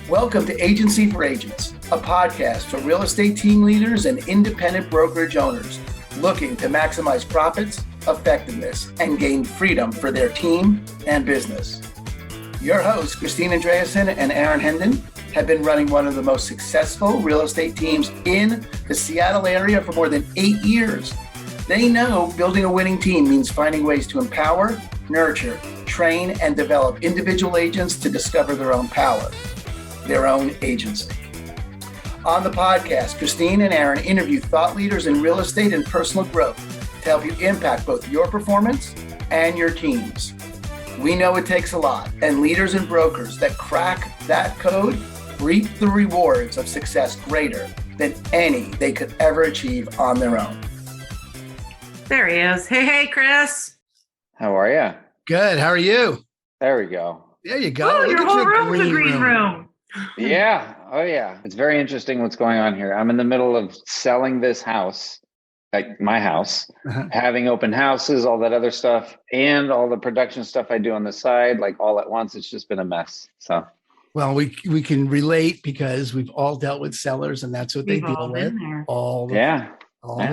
Welcome to Agency for Agents, a podcast for real estate team leaders and independent brokerage owners looking to maximize profits, effectiveness, and gain freedom for their team and business. Your hosts, Christine Andreasen and Aaron Hendon, have been running one of the most successful real estate teams in the Seattle area for more than 8 years. They know building a winning team means finding ways to empower, nurture, train, and develop individual agents to discover their own power, their own agency. On the podcast, Christine and Aaron interview thought leaders in real estate and personal growth to help you impact both your performance and your teams. We know it takes a lot, and leaders and brokers that crack that code reap the rewards of success greater than any they could ever achieve on their own. There he is. Hey, Chris. How are you? Good. How are you? There we go. There you go. Oh, your whole room's a green room. Yeah. Oh, yeah. It's very interesting what's going on here. I'm in the middle of selling this house, like my house, having open houses, all that other stuff, and all the production stuff I do on the side, like all at once. It's just been a mess. So, well, we can relate because we've all dealt with sellers, and that's what they deal with all the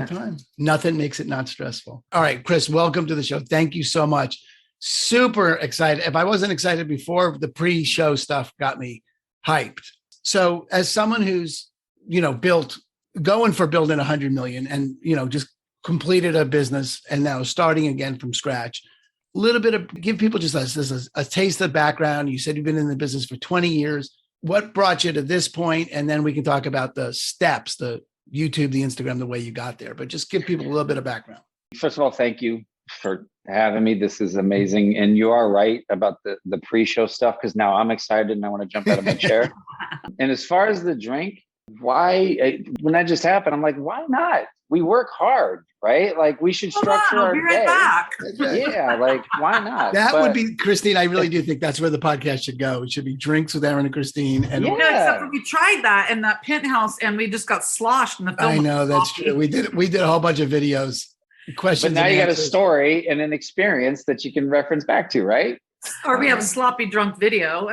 time. Nothing makes it not stressful. All right, Chris, welcome to the show. Thank you so much. Super excited. If I wasn't excited before, the pre-show stuff got me hyped. So as someone who's, going for building 100 million and, just completed a business and now starting again from scratch, give people just a taste of background. You said you've been in the business for 20 years. What brought you to this point? And then we can talk about the steps, the YouTube, the Instagram, the way you got there, but just give people a little bit of background. First of all, thank you for having me. This is amazing. And you are right about the pre-show stuff, because now I'm excited and I want to jump out of my chair. And as far as the drink, when that just happened, I'm like, why not? We work hard, right? Like we should structure our day. Back. Yeah, like why not? That would be, Christine, I really do think that's where the podcast should go. It should be drinks with Aaron and Christine. And except for we tried that in that penthouse and we just got sloshed in the film. I know, that's true. We did a whole bunch of videos, questions. But now you got a story and an experience that you can reference back to, right? Or we have a sloppy drunk video.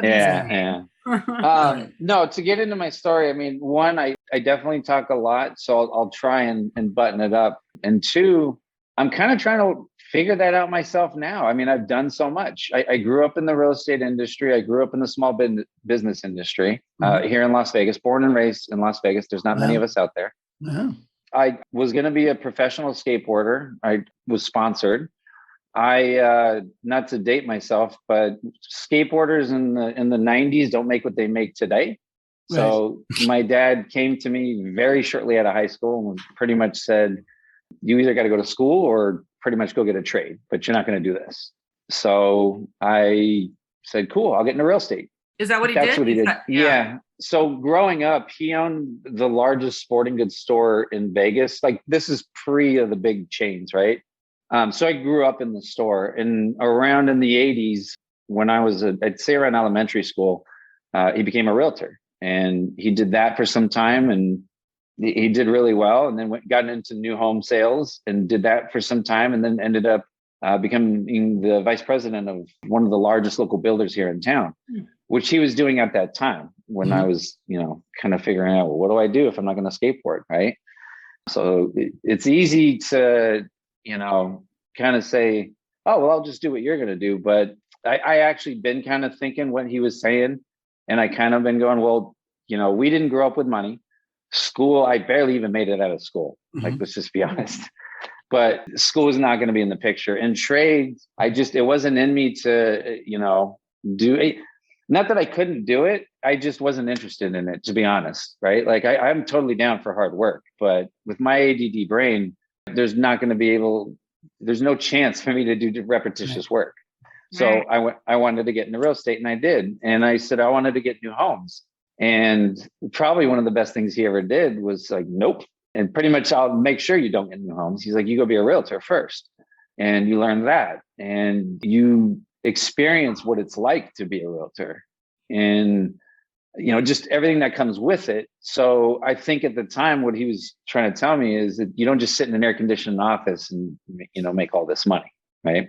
No, to get into my story, I mean, one, I definitely talk a lot, so I'll try and button it up. And two, I'm kind of trying to figure that out myself now. I mean, I've done so much. I grew up in the real estate industry. I grew up in the small business industry here in Las Vegas, born and raised in Las Vegas. There's not many of us out there. I was going to be a professional skateboarder. I was sponsored. Not to date myself, but skateboarders in the 90s don't make what they make today. So my dad came to me very shortly out of high school and pretty much said, you either got to go to school or pretty much go get a trade, but you're not going to do this. So I said, cool, I'll get into real estate. Is that what he did? That's what he did. Yeah. So growing up, he owned the largest sporting goods store in Vegas. Like this is pre of the big chains, right? So I grew up in the store, and around in the 80s, when I was, I'd say around elementary school, he became a realtor, and he did that for some time, and he did really well, and then got into new home sales and did that for some time, and then ended up becoming the vice president of one of the largest local builders here in town, which he was doing at that time when I was, kind of figuring out, well, what do I do if I'm not going to skateboard, right? So it's easy to kind of say, oh, well, I'll just do what you're going to do. But I actually been kind of thinking what he was saying. And I kind of been going, well, we didn't grow up with money. School, I barely even made it out of school. Like, let's just be honest. But school is not going to be in the picture. And trade, it wasn't in me to, do it. Not that I couldn't do it. I just wasn't interested in it, to be honest. Right. Like I'm totally down for hard work, but with my ADD brain, there's no chance for me to do repetitious work. So I wanted to get into real estate, and I did. And I said, I wanted to get new homes. And probably one of the best things he ever did was like, nope. And pretty much I'll make sure you don't get new homes. He's like, you go be a realtor first, and you learn that, and you experience what it's like to be a realtor. And just everything that comes with it. So I think at the time, what he was trying to tell me is that you don't just sit in an air conditioned office and, make all this money. Right.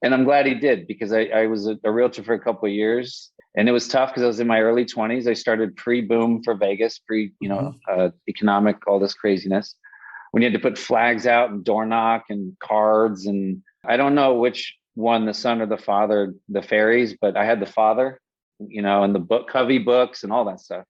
And I'm glad he did, because I was a realtor for a couple of years, and it was tough because I was in my early 20s. I started pre-boom for Vegas, economic, all this craziness. When you had to put flags out and door knock and cards, and I don't know which one, the son or the father, the fairies, but I had the father, and the book Covey books and all that stuff.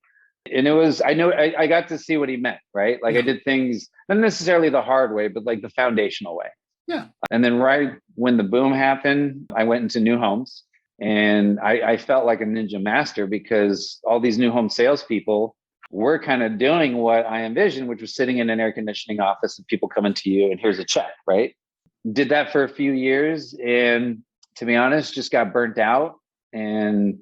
And I got to see what he meant, right? Like I did things, not necessarily the hard way, but like the foundational way. Yeah. And then right when the boom happened, I went into new homes, and I felt like a ninja master, because all these new home salespeople were kind of doing what I envisioned, which was sitting in an air conditioning office and people coming to you and here's a check, right? Did that for a few years, and to be honest, just got burnt out, and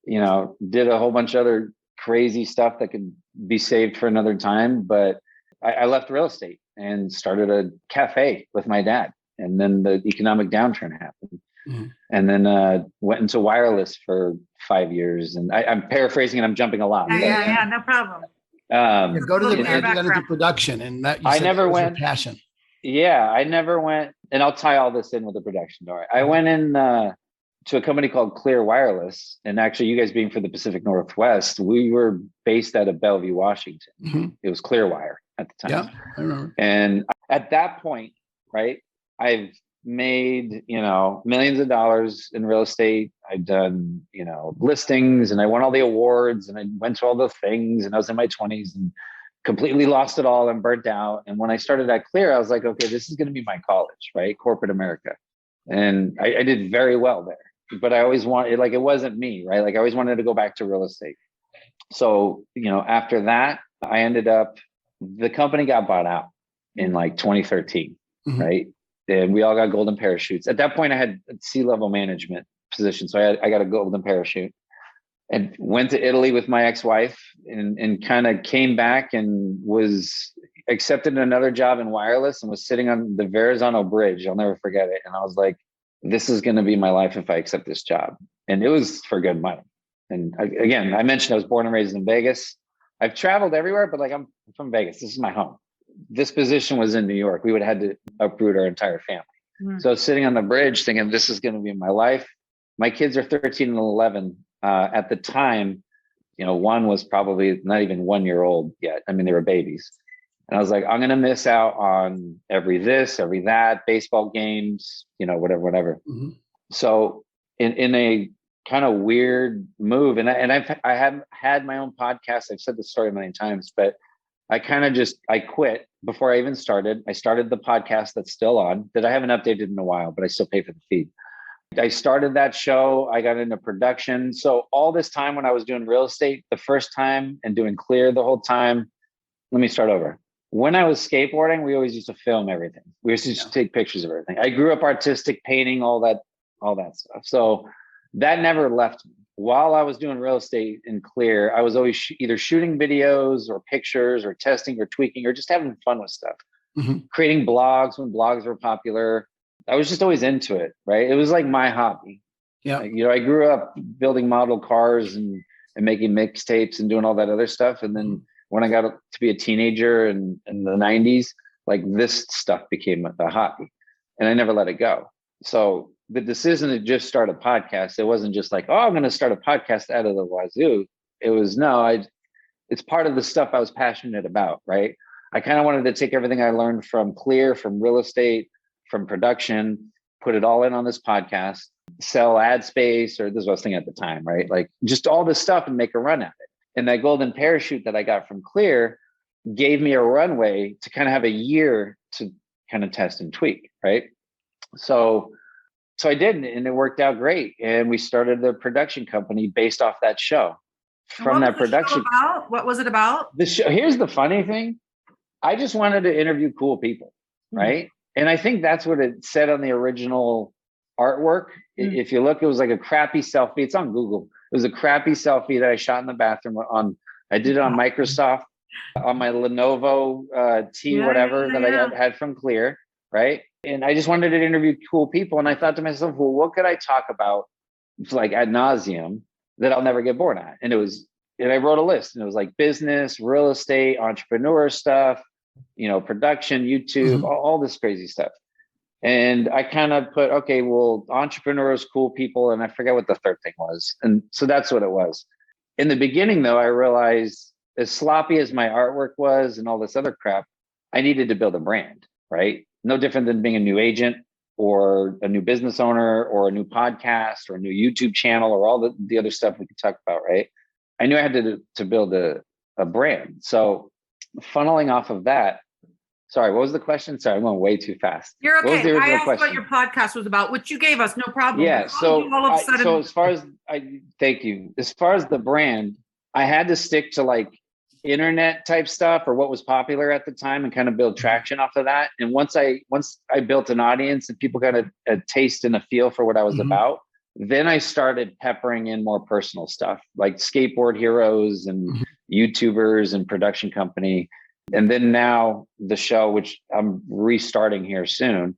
did a whole bunch of other crazy stuff that could be saved for another time. But I left real estate and started a cafe with my dad. And then the economic downturn happened. Mm-hmm. And then went into wireless for 5 years. And I'm paraphrasing and I'm jumping a lot. Yeah, no problem. Go to the production, and that I never went your passion. Yeah, I never went, and I'll tie all this in with the production. All right. I went in to a company called Clear Wireless. And actually, you guys being from the Pacific Northwest, we were based out of Bellevue, Washington. Mm-hmm. It was Clearwire at the time. Yeah, I remember. And at that point, right, I've made, millions of dollars in real estate. I've done, listings, and I won all the awards, and I went to all the things, and I was in my 20s and completely lost it all and burnt out. And when I started at Clear, I was like, okay, this is going to be my college, right? Corporate America. And I did very well there. But I always wanted, like, it wasn't me, right? Like I always wanted to go back to real estate. So, after that, I ended up, the company got bought out in like 2013, mm-hmm. right? And we all got golden parachutes. At that point, I had a C-level management position. So I got a golden parachute and went to Italy with my ex-wife, and kind of came back and was accepted another job in wireless, and was sitting on the Verrazano Bridge. I'll never forget it. And I was like, this is going to be my life if I accept this job. And it was for good money. And I mentioned I was born and raised in Vegas. I've traveled everywhere, but like I'm from Vegas. This is my home. This position was in New York. We would have had to uproot our entire family. Mm. So I was sitting on the bridge thinking, this is going to be my life. My kids are 13 and 11. At the time, one was probably not even 1 year old yet. I mean, they were babies. And I was like, I'm going to miss out on every this, every that, baseball games, whatever. Mm-hmm. So in a kind of weird move, and I have had my own podcast. I've said this story a million times, but I quit before I even started. I started the podcast that's still on, that I haven't updated in a while, but I still pay for the feed. I started that show. I got into production. So all this time when I was doing real estate the first time and doing Clear the whole time, let me start over. When I was skateboarding, we always used to film everything. We used to take pictures of everything. I grew up artistic, painting, all that stuff. So that never left me. While I was doing real estate in Clear, I was always either shooting videos or pictures or testing or tweaking or just having fun with stuff. Mm-hmm. Creating blogs when blogs were popular. I was just always into it, right? It was like my hobby. Yeah. I grew up building model cars and making mixtapes and doing all that other stuff. And then when I got to be a teenager in the 90s, like this stuff became a hobby, and I never let it go. So the decision to just start a podcast, it wasn't just like, oh, I'm going to start a podcast out of the wazoo. It was, it's part of the stuff I was passionate about, right? I kind of wanted to take everything I learned from Clear, from real estate, from production, put it all in on this podcast, sell ad space, or this is what I was thinking at the time, right? Like just all this stuff and make a run at it. And that golden parachute that I got from Clear gave me a runway to kind of have a year to kind of test and tweak, right? So I did, and it worked out great. And we started the production company based off that show. From that production. What was it about? The show. Here's the funny thing. I just wanted to interview cool people, right? And I think that's what it said on the original artwork. Mm. If you look, it was like a crappy selfie. It's on Google. It was a crappy selfie that I shot in the bathroom I did it on Microsoft, on my Lenovo that I had from Clear, right? And I just wanted to interview cool people. And I thought to myself, well, what could I talk about like ad nauseum that I'll never get bored at? And I wrote a list, and it was like business, real estate, entrepreneur stuff, production, YouTube, all this crazy stuff. And I kind of put, okay, well, entrepreneurs, cool people. And I forget what the third thing was. And so that's what it was. In the beginning, though, I realized as sloppy as my artwork was and all this other crap, I needed to build a brand, right? No different than being a new agent or a new business owner or a new podcast or a new YouTube channel or all the other stuff we could talk about, right? I knew I had to build a brand. So funneling off of that, sorry, what was the question? Sorry, I'm going way too fast. You're okay. What was the original I asked question? what your podcast was about, which you gave us, no problem. Yeah. So, all of a sudden, so as far as thank you. As far as the brand, I had to stick to like internet type stuff or what was popular at the time and kind of build traction off of that. And once I built an audience and people got a taste and a feel for what I was about, then I started peppering in more personal stuff like skateboard heroes and YouTubers and production company. And then now the show, which I'm restarting here soon,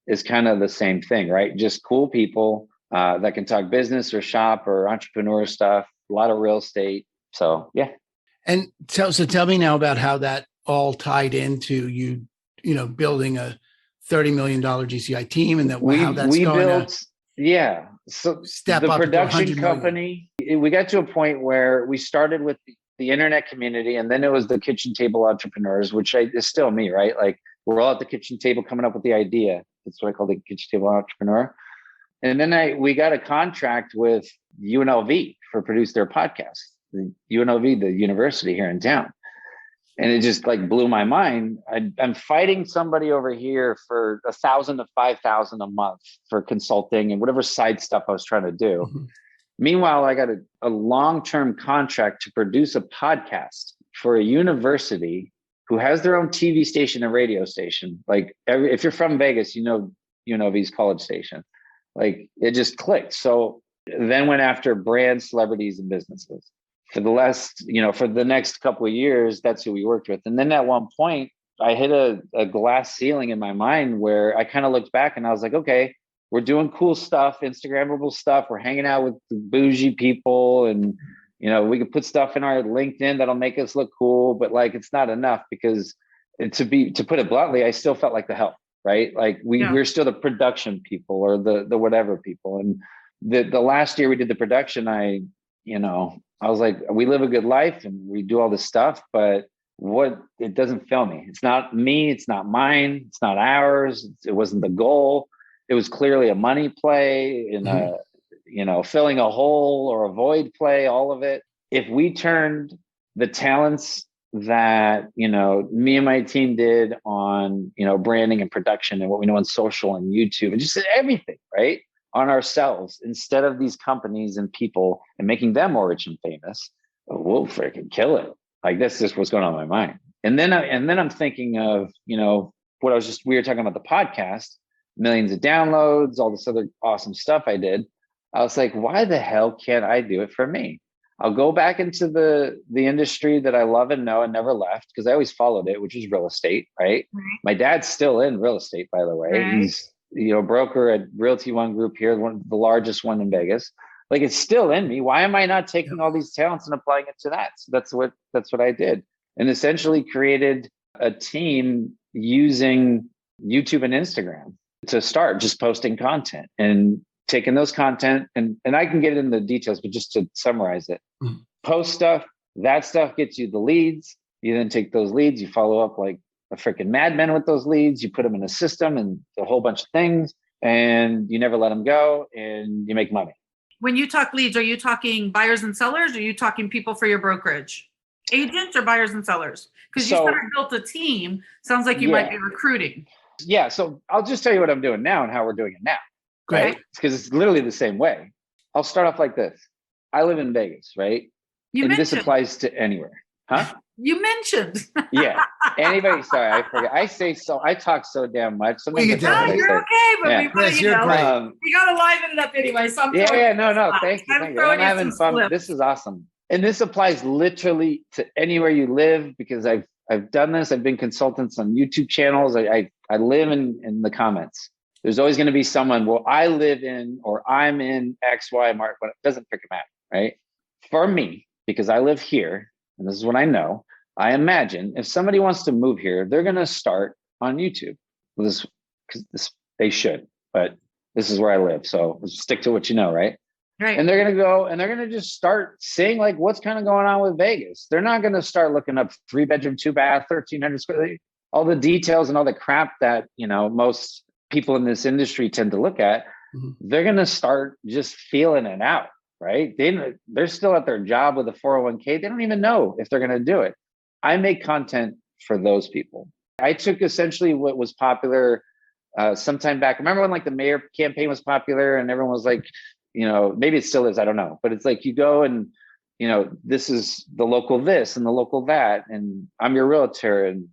is kind of the same thing, right? Just cool people that can talk business or shop or entrepreneur stuff, a lot of real estate. So, yeah. And so tell me now about how that all tied into you building a $30 million GCI team and how that's going built, yeah. So step the up production company, we got to a point where we started with the internet community, and then it was the kitchen table entrepreneurs, which is still me, right? Like we're all at the kitchen table coming up with the idea. That's what I call the kitchen table entrepreneur. And then we got a contract with UNLV for produce their podcast, the UNLV, the university here in town. And it just like blew my mind. I'm fighting somebody over here for $1,000 to $5,000 a month for consulting and whatever side stuff I was trying to do. Mm-hmm. Meanwhile, I got a long-term contract to produce a podcast for a university who has their own TV station and radio station. Like if you're from Vegas, UNLV's college station. Like it just clicked. So then went after brands, celebrities, and businesses. For the next couple of years, that's who we worked with. And then at one point, I hit a glass ceiling in my mind where I kind of looked back and I was like, okay, we're doing cool stuff, Instagrammable stuff. We're hanging out with bougie people and, we could put stuff in our LinkedIn that'll make us look cool, but like, it's not enough because to put it bluntly, I still felt like the help, right? Like we're still the production people or the whatever people. And the last year we did the production, I was like, we live a good life and we do all this stuff, but it doesn't fill me. It's not me. It's not mine. It's not ours. It wasn't the goal. It was clearly a money play in filling a hole or a void play, all of it. If we turned the talents that, me and my team did on, branding and production and what we know on social and YouTube and just everything, right? On ourselves instead of these companies and people and making them more rich and famous, we'll freaking kill it. Like that's just what's going on in my mind. And then I'm thinking of, we were talking about the podcast, millions of downloads, all this other awesome stuff I did. I was like, why the hell can't I do it for me? I'll go back into the industry that I love and know and never left because I always followed it, which is real estate, right? My dad's still in real estate, by the way. Right. He's broker at Realty One Group here, the largest one in Vegas. Like it's still in me. Why am I not taking all these talents and applying it to that? So that's what I did, and essentially created a team using YouTube and Instagram to start just posting content and taking those content and I can get into the details, but just to summarize it, post stuff. That stuff gets you the leads. You then take those leads, you follow up like a freaking madman with those leads. You put them in a system and a whole bunch of things, and you never let them go, and you make money. When you talk leads, are you talking buyers and sellers? Or are you talking people for your brokerage? Agents or buyers and sellers? Because you started built a team. Sounds like you might be recruiting. Yeah. So I'll just tell you what I'm doing now and how we're doing it now. Right? Because it's literally the same way. I'll start off like this. I live in Vegas, right? This applies to anywhere. Huh? You mentioned. Yeah. Anybody, sorry, I forget. I talk so damn much. Sometimes you're okay, but we want you're great. We gotta liven it up anyway. So no, thank you. I'm having fun. Slips. This is awesome. And this applies literally to anywhere you live because I've done this. I've been consultants on YouTube channels. I live in the comments. There's always going to be someone, well, I live in or I'm in X, Y, mark, but it doesn't freaking matter, right? For me, because I live here, and this is what I know, I imagine if somebody wants to move here, they're going to start on YouTube. This They should, but this is where I live. So let's stick to what you know, right? Right. And they're going to go and they're going to just start seeing like what's kind of going on with Vegas. They're not going to start looking up 3-bedroom, 2-bath, 1,300 square, all the details and all the crap that, most people in this industry tend to look at. Mm-hmm. They're going to start just feeling it out, right? They're still at their job with a 401k. They don't even know if they're going to do it. I make content for those people. I took essentially what was popular sometime back. Remember when like the mayor campaign was popular and everyone was like, maybe it still is, I don't know. But it's like you go and, this is the local this and the local that, and I'm your realtor and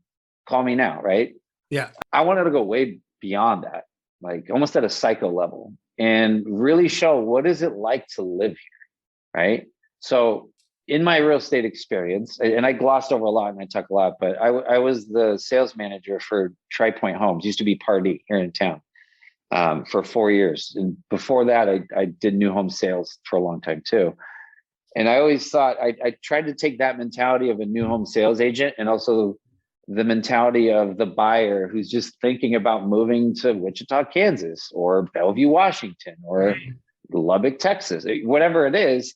call me now, right? Yeah. I wanted to go way beyond that, like almost at a psycho level, and really show what is it like to live here, right? So in my real estate experience, and I glossed over a lot and I talk a lot, but I was the sales manager for Tri-Point Homes, used to be Pardee here in town, for 4 years. And before that, I did new home sales for a long time too. And I always thought I tried to take that mentality of a new home sales agent and also the mentality of the buyer who's just thinking about moving to Wichita, Kansas, or Bellevue, Washington, or Lubbock, Texas, whatever it is.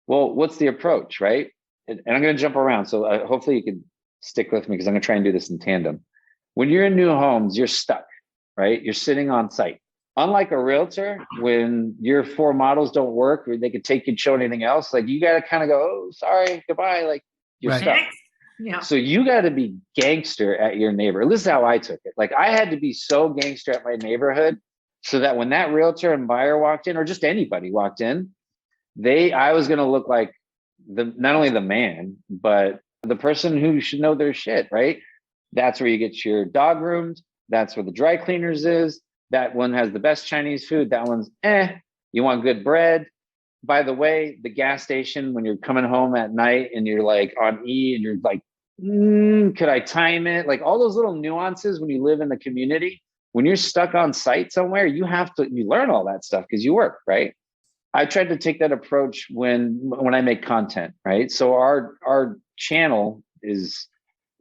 Well, what's the approach, right? And I'm going to jump around. So hopefully you can stick with me because I'm going to try and do this in tandem. When you're in new homes, you're stuck, right? You're sitting on site. Unlike a realtor, when your 4 models don't work or they could take you to show anything else, like you got to kind of go, oh, sorry, goodbye. Like you're stuck. Yeah. So you got to be gangster at your neighbor. This is how I took it. Like I had to be so gangster at my neighborhood so that when that realtor and buyer walked in, or just anybody walked in, I was going to look like not only the man, but the person who should know their shit, right? That's where you get your dog groomed. That's where the dry cleaners is. That one has the best Chinese food. That one's you want good bread. By the way, the gas station, when you're coming home at night and you're like on E and you're like, could I time it? Like all those little nuances when you live in the community, when you're stuck on site somewhere, you learn all that stuff because you work, right? I tried to take that approach when I make content, right? So our channel is,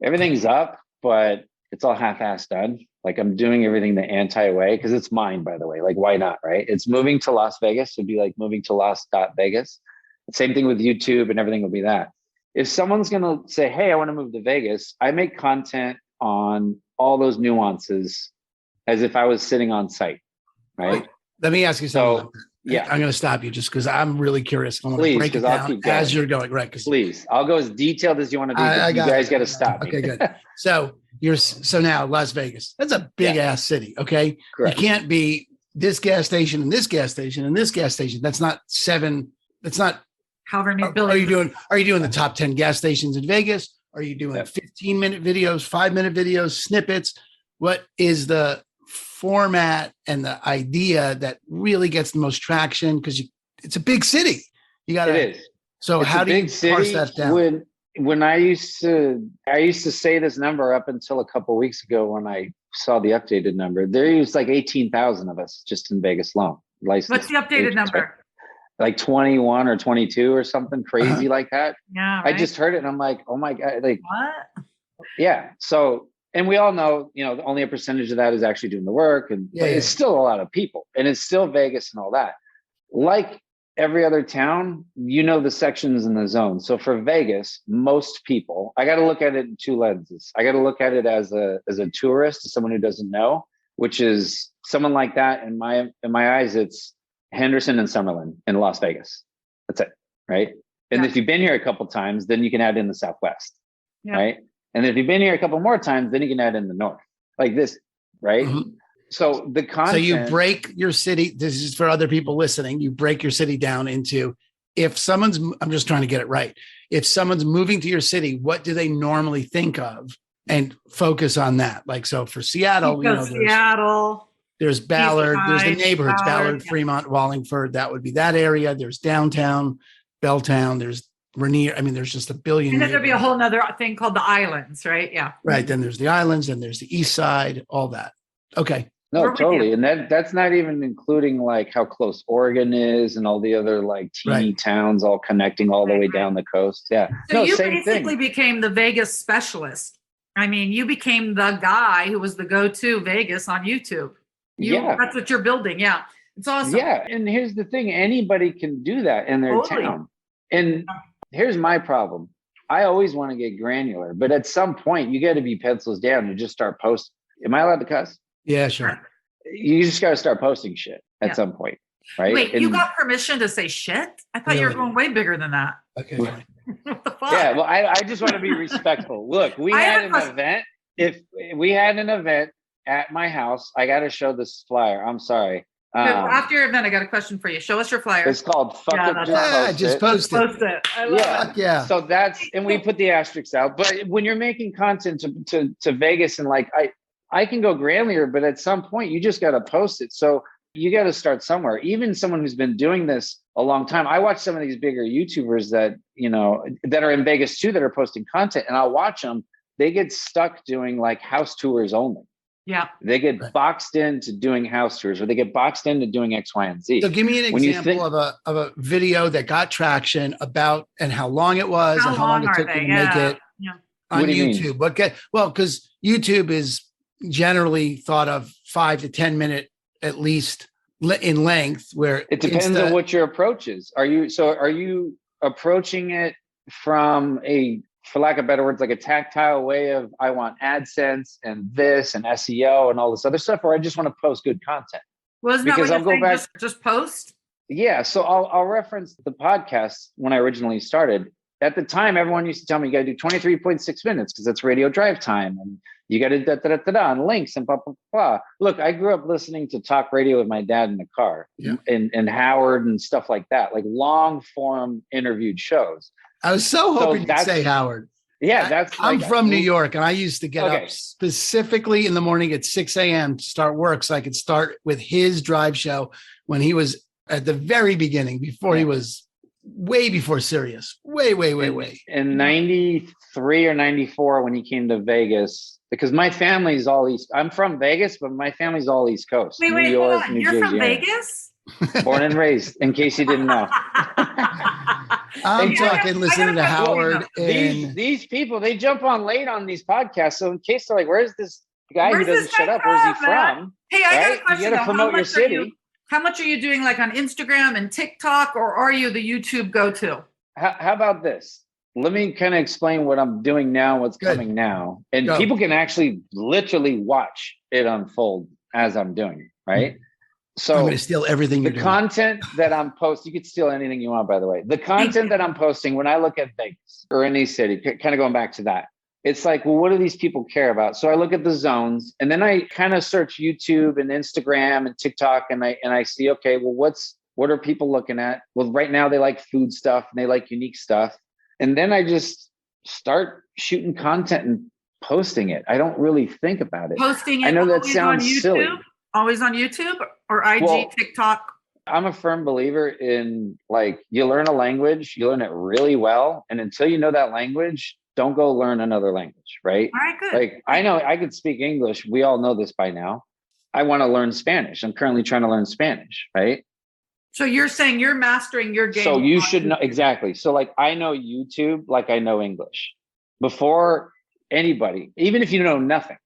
everything's up, but it's all half-assed done. Like I'm doing everything the anti-way because it's mine, by the way. Like why not, right? It's moving to Las Vegas. It'd be like moving to Las.Vegas. Same thing with YouTube and everything will be that. If someone's going to say, hey, I want to move to Vegas, I make content on all those nuances as if I was sitting on site, right? Let me ask you something. So, yeah, I'm going to stop you just because I'm really curious. I want Please, to break it I'll down keep going. as you're going. Right? Please, I'll go as detailed as you want to be. You guys got to stop me. Okay, good. So now Las Vegas. That's a big ass city. Okay, correct. You can't be this gas station and this gas station and this gas station. That's not 7. That's not. However many Are buildings. you doing the top 10 gas stations in Vegas? Are you doing 15-minute videos, 5-minute videos, snippets? What is the format and the idea that really gets the most traction? Because it's a big city. You got it is. So it's how do you parse that down? When I used to say this number up until a couple of weeks ago when I saw the updated number, there was like 18,000 of us just in Vegas alone. Licensed. What's the updated number? Like 21 or 22 or something crazy like that. Yeah. Right? I just heard it and I'm like, oh my God. Like, what? Yeah. So, and we all know, only a percentage of that is actually doing the work. And it's still a lot of people and it's still Vegas and all that. Like every other town, the sections in the zone. So for Vegas, most people, I got to look at it in 2 lenses. I got to look at it as a tourist, as someone who doesn't know, which is someone like that. In my eyes, it's Henderson and Summerlin in Las Vegas. That's it. Right. And if you've been here a couple of times, then you can add in the Southwest. Yeah. Right. And if you've been here a couple more times, then you can add in the North like this. Right. Mm-hmm. So the content. So you break your city. This is for other people listening. You break your city down into I'm just trying to get it right. If someone's moving to your city, what do they normally think of and focus on that? Like, so for Seattle, there's Ballard, there's the neighborhoods, Ballard, Fremont, Wallingford. That would be that area. There's downtown, Belltown. There's Rainier. I mean, there's just a billion. And then there'd be a whole nother thing called the islands, right? Yeah. Right. Then there's the islands and there's the east side, all that. Okay. No, totally. And that's not even including like how close Oregon is and all the other like teeny towns all connecting all the way down the coast. Yeah. So you basically became the Vegas specialist. I mean, you became the guy who was the go-to Vegas on YouTube. That's what you're building. Yeah. It's awesome. Yeah. And here's the thing. Anybody can do that in their town. And here's my problem. I always want to get granular, but at some point you got to be pencils down and just start posting. Am I allowed to cuss? Yeah, sure. You just got to start posting shit at some point, right? Wait, you got permission to say shit? I thought you were going way bigger than that. Okay. What the fuck? Yeah, well, I just want to be respectful. Look, we had an event. If we had an event at my house, I got to show this flyer. I'm sorry. After your event, I got a question for you. Show us your flyer. It's called Fuck It, Just Post It. Post it. I love it. Yeah. So and we put the asterisks out. But when you're making content to Vegas and like, I can go granular, but at some point you just got to post it. So you got to start somewhere. Even someone who's been doing this a long time. I watch some of these bigger YouTubers that, that are in Vegas too, that are posting content, and I'll watch them. They get stuck doing like house tours only. Yeah. They get boxed into doing house tours, or they get boxed into doing X, Y, and Z. So give me an example of a video that got traction about and how long it was and how long it took you to make it on YouTube. Because YouTube is generally thought of 5 to 10 minute at least in length, where it depends on what your approach is. Are you approaching it from for lack of better words, like a tactile way of, I want AdSense and this and SEO and all this other stuff, or I just want to post good content? Well, isn't that what you're saying? Just post? Yeah. So I'll reference the podcast when I originally started. At the time, everyone used to tell me you got to do 23.6 minutes because that's radio drive time. And you got to da-da-da-da-da and links and blah, blah, blah. Look, I grew up listening to talk radio with my dad in the car and Howard and stuff like that, like long form interviewed shows. I was so hoping you'd say Howard. Yeah, I'm from New York, and I used to get up specifically in the morning at 6 a.m. to start work so I could start with his drive show when he was at the very beginning, before he was way before Sirius. Way. In 93 or 94, when he came to Vegas, because my family's all East. I'm from Vegas, but my family's all East Coast. Wait, New York, New You're Jersey, from Vegas? Born and raised, in case you didn't know. I'm talking listening to Howard. These people, they jump on late on these podcasts. So in case they're like, where's this guy who doesn't shut up? Where's he from? Hey, I got a question. You got to promote your city. How much are you doing like on Instagram and TikTok, or are you the YouTube go-to? How about this? Let me kind of explain what I'm doing now, what's coming now. And people can actually literally watch it unfold as I'm doing it, right? So I'm going to steal everything you're doing. The content that I'm posting, you could steal anything you want, by the way. The content that I'm posting, when I look at Vegas or any city, kind of going back to that, it's like, well, what do these people care about? So I look at the zones, and then I kind of search YouTube and Instagram and TikTok, and I see, okay, well, what are people looking at? Well, right now they like food stuff and they like unique stuff. And then I just start shooting content and posting it. I don't really think about it. Posting it. I know that sounds silly. Always on YouTube or IG, TikTok? I'm a firm believer in, like, you learn a language, you learn it really well. And until you know that language, don't go learn another language, right? All right, good. Like, I know I could speak English. We all know this by now. I want to learn Spanish. I'm currently trying to learn Spanish, right? So you're saying you're mastering your game. So you should know, exactly. So like, I know YouTube like I know English. Before anybody, even if you know nothing.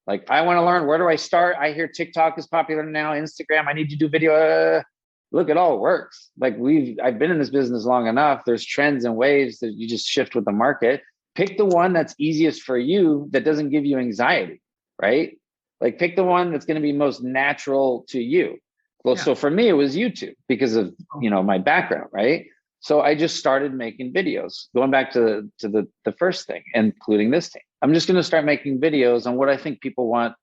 Like, I want to learn, where do I start? I hear TikTok is popular now, Instagram, I need to do video. Look, it all works. Like, I've been in this business long enough. There's trends and waves that you just shift with the market. Pick the one that's easiest for you, that doesn't give you anxiety, right? Like, pick the one that's going to be most natural to you. Well, so for me, it was YouTube because of, my background, right? So I just started making videos, going back to the first thing, including this thing. I'm just going to start making videos on what I think people want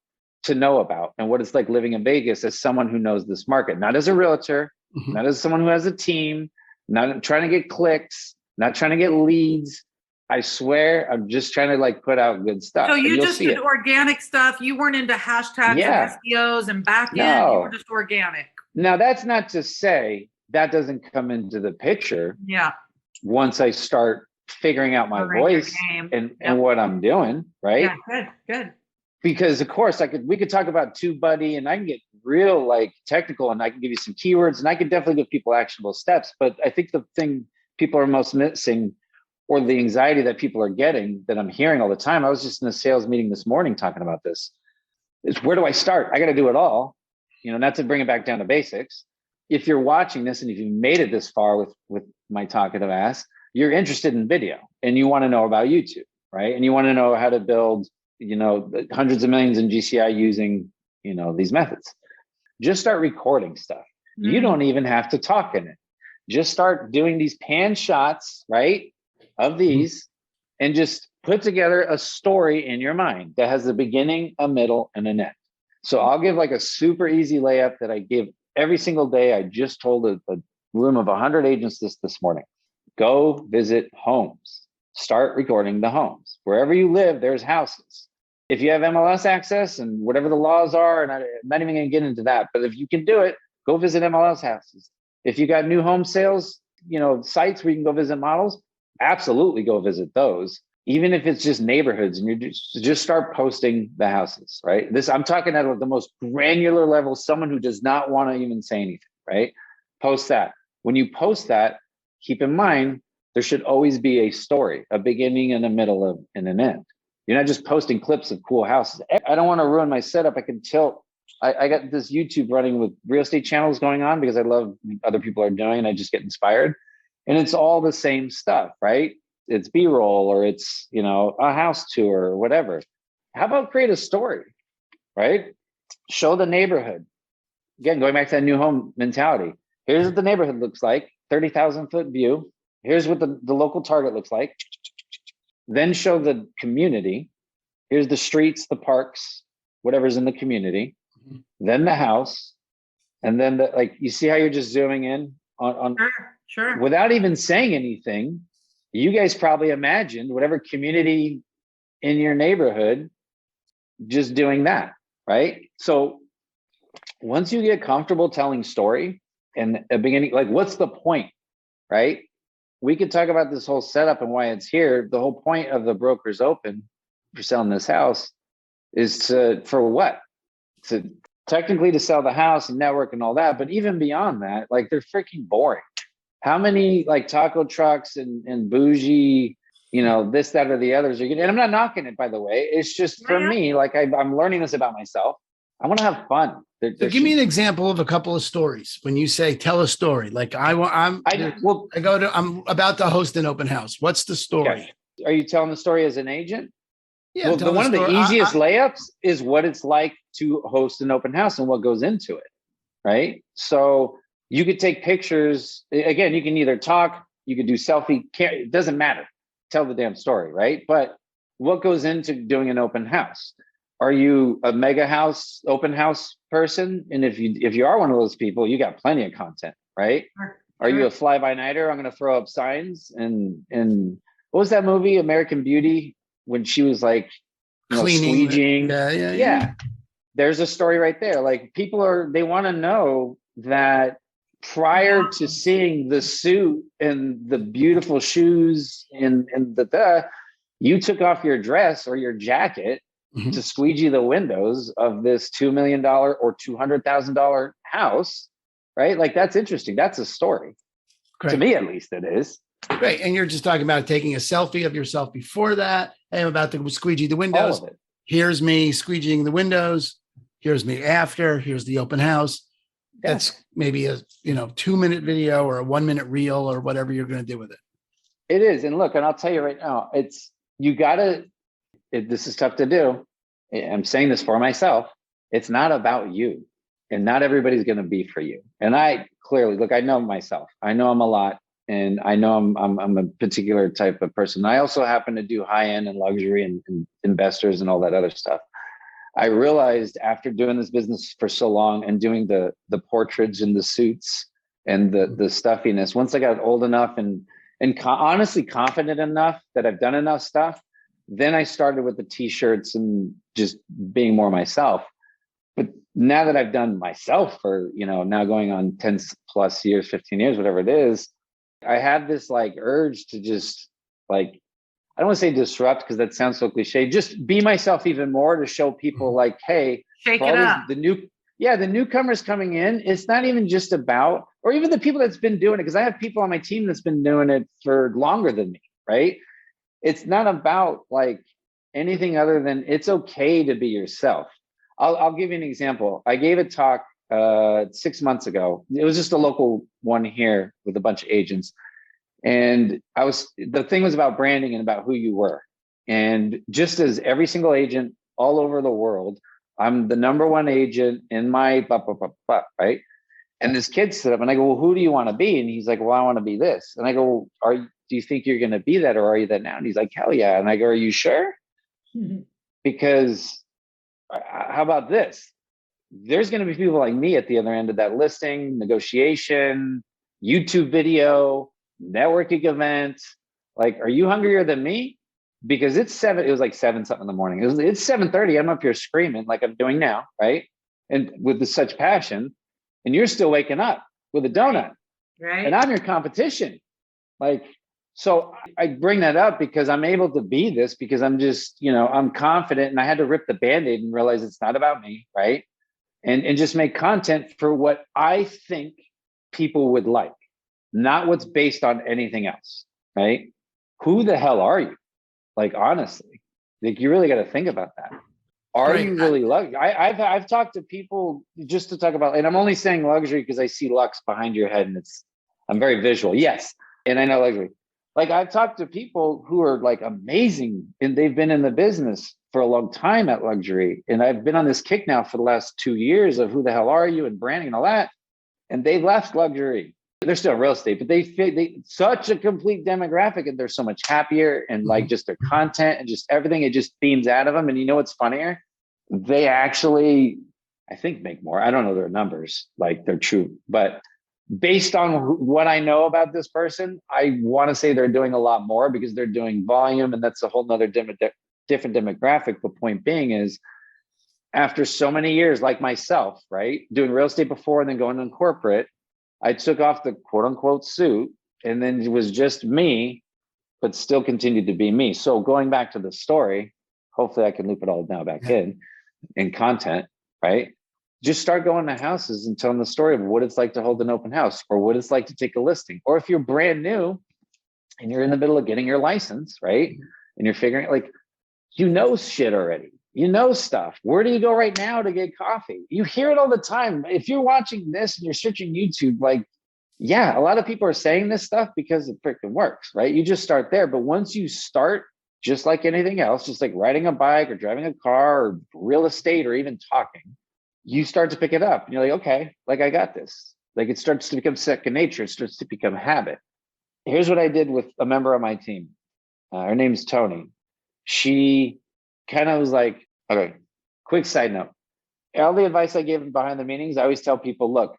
to know about and what it's like living in Vegas as someone who knows this market, not as a realtor, not as someone who has a team, not trying to get clicks, not trying to get leads. I swear, I'm just trying to like put out good stuff. So you just did organic stuff. You weren't into hashtags and SEOs and back end. You were just organic. Now, that's not to say that doesn't come into the picture. Yeah. Once I start figuring out my voice and what I'm doing, right? Yeah, good. Because of course we could talk about TubeBuddy, and I can get real like technical, and I can give you some keywords, and I can definitely give people actionable steps. But I think the thing people are most missing, or the anxiety that people are getting that I'm hearing all the time. I was just in a sales meeting this morning talking about this, is where do I start? I got to do it all. not to bring it back down to basics. If you're watching this and if you made it this far with my talkative ass, you're interested in video and you want to know about YouTube, right? And you want to know how to build, hundreds of millions in GCI using, these methods. Just start recording stuff. You don't even have to talk in it. Just start doing these pan shots, right, of these, and just put together a story in your mind that has a beginning, a middle, and an end. So I'll give like a super easy layup that I give every single day. I just told a room of 100 agents this morning. Go visit homes. Start recording the homes. Wherever you live, there's houses. If you have MLS access and whatever the laws are, and I'm not even going to get into that, but if you can do it, go visit MLS houses. If you got new home sales, sites where you can go visit models, absolutely go visit those. Even if it's just neighborhoods, and you just start posting the houses, right? I'm talking at the most granular level, someone who does not want to even say anything, right? Post that. When you post that, keep in mind, there should always be a story, a beginning and a middle and an end. You're not just posting clips of cool houses. I don't want to ruin my setup. I can tilt. I got this YouTube running with real estate channels going on because I love what other people are doing and I just get inspired. And it's all the same stuff, right? It's B-roll or it's, a house tour or whatever. How about create a story, right? Show the neighborhood. Again, going back to that new home mentality. Here's what the neighborhood looks like, 30,000 foot view. Here's what the local target looks like. Then show the community. Here's the streets, the parks, whatever's in the community. Then the house. And then you see how you're just zooming in on Sure. Without even saying anything. You guys probably imagined whatever community in your neighborhood just doing that, right? So once you get comfortable telling story and a beginning, what's the point, right? We could talk about this whole setup and why it's here. The whole point of the Brokers Open for selling this house is for what? Technically to sell the house and network and all that. But even beyond that, they're freaking boring. How many taco trucks and bougie, this, that, or the others are getting, and I'm not knocking it, by the way. It's just for me, I'm learning this about myself. I want to have fun. So give me an example of a couple of stories. When you say tell a story, I'm about to host an open house. What's the story? Okay. Are you telling the story as an agent? Yeah. Well, one of the easiest layups is what it's like to host an open house and what goes into it, right? So you could take pictures. Again, you can either talk, you could do selfie. It doesn't matter. Tell the damn story, right? But what goes into doing an open house? Are you a mega house, open house person? And if you are one of those people, you got plenty of content, right? Sure. Are you a fly-by-nighter? I'm going to throw up signs. And what was that movie, American Beauty, when she was cleaning, squeegeeing? Yeah. There's a story right there. People they want to know that prior to seeing the suit and the beautiful shoes and you took off your dress or your jacket to squeegee the windows of this $2 million or $200,000 house, right? That's interesting. That's a story. Great. To me, at least it is. Great. And you're just talking about taking a selfie of yourself before that. Hey, I'm about to squeegee the windows. All of it. Here's me squeegeeing the windows. Here's me after. Here's the open house. That's maybe a 2-minute video or a 1-minute reel or whatever you're going to do with it. It is. And look, and I'll tell you right now, this is tough to do. I'm saying this for myself. It's not about you, and not everybody's going to be for you. And I clearly, I know myself. I know I'm a lot, and I know I'm a particular type of person. I also happen to do high end and luxury and investors and all that other stuff. I realized after doing this business for so long and doing the portraits and the suits and the stuffiness, once I got old enough and honestly confident enough that I've done enough stuff, then I started with the t-shirts and just being more myself. But now that I've done myself for, now going on 10 plus years, 15 years, whatever it is, I have this urge to just I don't want to say disrupt because that sounds so cliche. Just be myself even more to show people hey, shake it up. The newcomers coming in, it's not even just about, or even the people that's been doing it, because I have people on my team that's been doing it for longer than me, right? It's not about anything other than it's okay to be yourself. I'll give you an example. I gave a talk 6 months ago. It was just a local one here with a bunch of agents. And the thing was about branding and about who you were. And just as every single agent all over the world, I'm the number one agent in my blah, blah, blah, blah, right? And this kid stood up and I go, well, who do you want to be? And he's like, well, I want to be this. And I go, do you think you're going to be that, or are you that now? And he's like, hell yeah. And I go, are you sure? Because how about this? There's going to be people like me at the other end of that listing, negotiation, YouTube video, networking event. Like, are you hungrier than me? Because it was like 7 something in the morning. It's 7:30. I'm up here screaming like I'm doing now, right? And with such passion, and you're still waking up with a donut, right? And I'm your competition. Like, so I bring that up because I'm able to be this because I'm just, I'm confident, and I had to rip the Band-Aid and realize it's not about me, right? And just make content for what I think people would like, not what's based on anything else, right? Who the hell are you? Like, honestly, like, you really got to think about that. Are you really luxury? I've talked to people just to talk about, and I'm only saying luxury because I see Lux behind your head, and I'm very visual. Yes, and I know luxury. Like, I've talked to people who are like amazing, and they've been in the business for a long time at luxury. And I've been on this kick now for the last 2 years of who the hell are you and branding and all that. And they left luxury. They're still real estate, but they such a complete demographic, and they're so much happier, and like just their content and just everything, it just beams out of them. And you know what's funnier? They actually, I think, make more. I don't know their numbers, like they're true, but based on what I know about this person, I want to say they're doing a lot more because they're doing volume, and that's a whole nother different demographic. The point being is, after so many years, like myself, right, doing real estate before and then going in corporate, I took off the quote unquote suit, and then it was just me, but still continued to be me. So going back to the story, hopefully I can loop it all now back in content, right? Just start going to houses and telling the story of what it's like to hold an open house, or what it's like to take a listing. Or if you're brand new and you're in the middle of getting your license, right? And you're figuring, like, shit already. Stuff. Where do you go right now to get coffee? You hear it all the time. If you're watching this and you're searching YouTube, like, yeah, a lot of people are saying this stuff because it freaking works, right? You just start there. But once you start, just like anything else, just like riding a bike or driving a car or real estate or even talking, you start to pick it up. And you're like, okay, like, I got this. Like, it starts to become second nature. It starts to become a habit. Here's what I did with a member of my team. Her name's Tony. She kind of was like, okay, quick side note. All the advice I gave behind the meetings, I always tell people, look,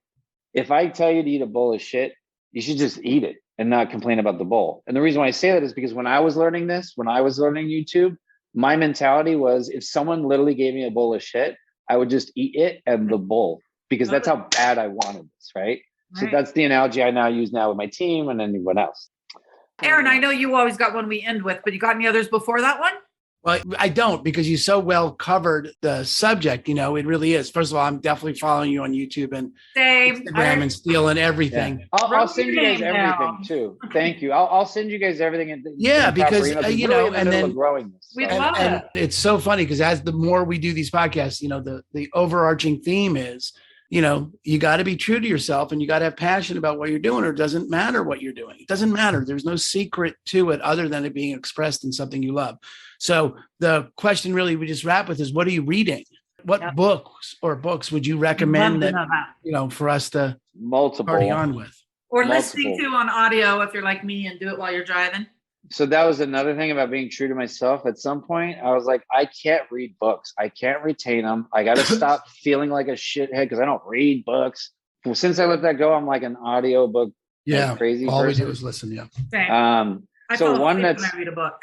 if I tell you to eat a bowl of shit, you should just eat it and not complain about the bowl. And the reason why I say that is because when I was learning YouTube, my mentality was, if someone literally gave me a bowl of shit, I would just eat it and the bowl, because that's how bad I wanted this, right? So that's the analogy I now use with my team and anyone else. Aaron, I know you always got one we end with, but you got any others before that one? Well, I don't, because you so well covered the subject. It really is. First of all, I'm definitely following you on YouTube and Instagram and stealing everything. Yeah. I'll send you guys everything too. Thank you. I'll send you guys everything. Because and then growing this. We love it. It's so funny because as the more we do these podcasts, the overarching theme is, you got to be true to yourself, and you got to have passion about what you're doing, or it doesn't matter what you're doing. It doesn't matter. There's no secret to it other than it being expressed in something you love. So the question really we just wrap with is, what are you reading? What books would you recommend for us to party on with? Or listening to on audio if you're like me and do it while you're driving. So that was another thing about being true to myself. At some point, I was like, I can't read books. I can't retain them. I got to stop feeling like a shithead because I don't read books. Since I let that go, I'm like an audio book crazy all person. We do is listen. Yeah. Same. So one when I read a book.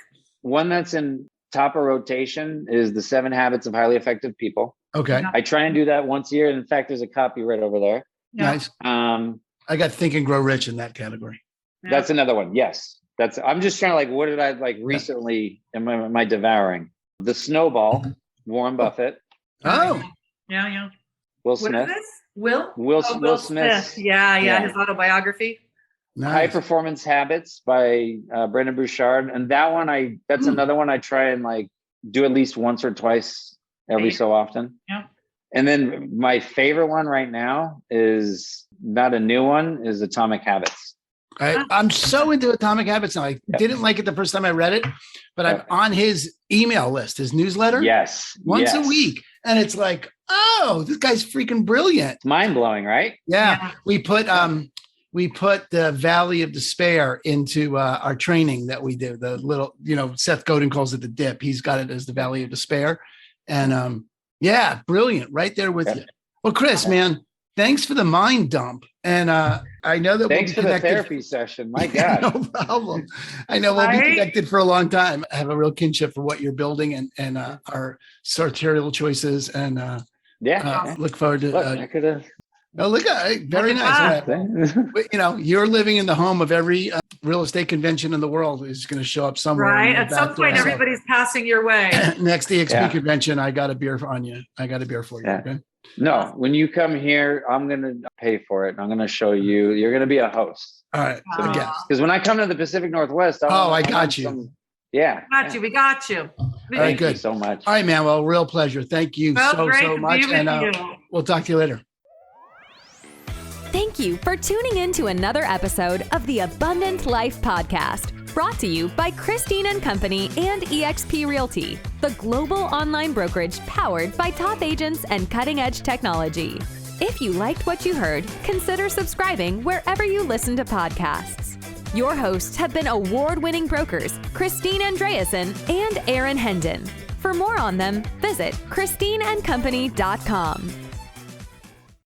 One that's in top of rotation is The 7 Habits of Highly Effective People. Okay. I try and do that once a year. In fact, there's a copy right over there. Yeah. Nice. I got Think and Grow Rich in that category. Yeah. That's another one. Yes. I'm just trying to what did I recently am I devouring? The Snowball, Warren Buffett. Oh. Yeah. Will Smith. What is this? Will Smith. Yeah. His autobiography. Nice. High Performance Habits by Brendon Burchard. And that one, that's another one I try and do at least once or twice every so often. Yeah. And then my favorite one right now is not a new one, is Atomic Habits. I'm so into Atomic Habits now. I didn't like it the first time I read it, but I'm on his email list, his newsletter. Yes. Once a week. And it's like, oh, this guy's freaking brilliant. It's mind-blowing, right? Yeah. We put the Valley of Despair into our training that we do. The little, Seth Godin calls it the dip. He's got it as the Valley of Despair. And brilliant. Right there with you. Well, Chris, man, thanks for the mind dump. And I know that thanks for the therapy session. My God. No problem. I know we'll be connected for a long time. I have a real kinship for what you're building and our sartorial choices. And look forward to look at very nice. You're living in the home of every real estate convention in the world is going to show up somewhere. Right. At some point, everybody's passing your way. Next EXP convention, I got a beer on you. I got a beer for you. Yeah. Okay? No, when you come here, I'm going to pay for it. I'm going to show you. You're going to be a host. All right. Because when I come to the Pacific Northwest, I got you. We got you. Thank you so much. All right, man. Well, real pleasure. Thank you so much. And we'll talk to you later. Thank you for tuning in to another episode of the Abundant Life Podcast, brought to you by Christine & Company and eXp Realty, the global online brokerage powered by top agents and cutting-edge technology. If you liked what you heard, consider subscribing wherever you listen to podcasts. Your hosts have been award-winning brokers Christine Andreasen and Aaron Hendon. For more on them, visit christineandcompany.com.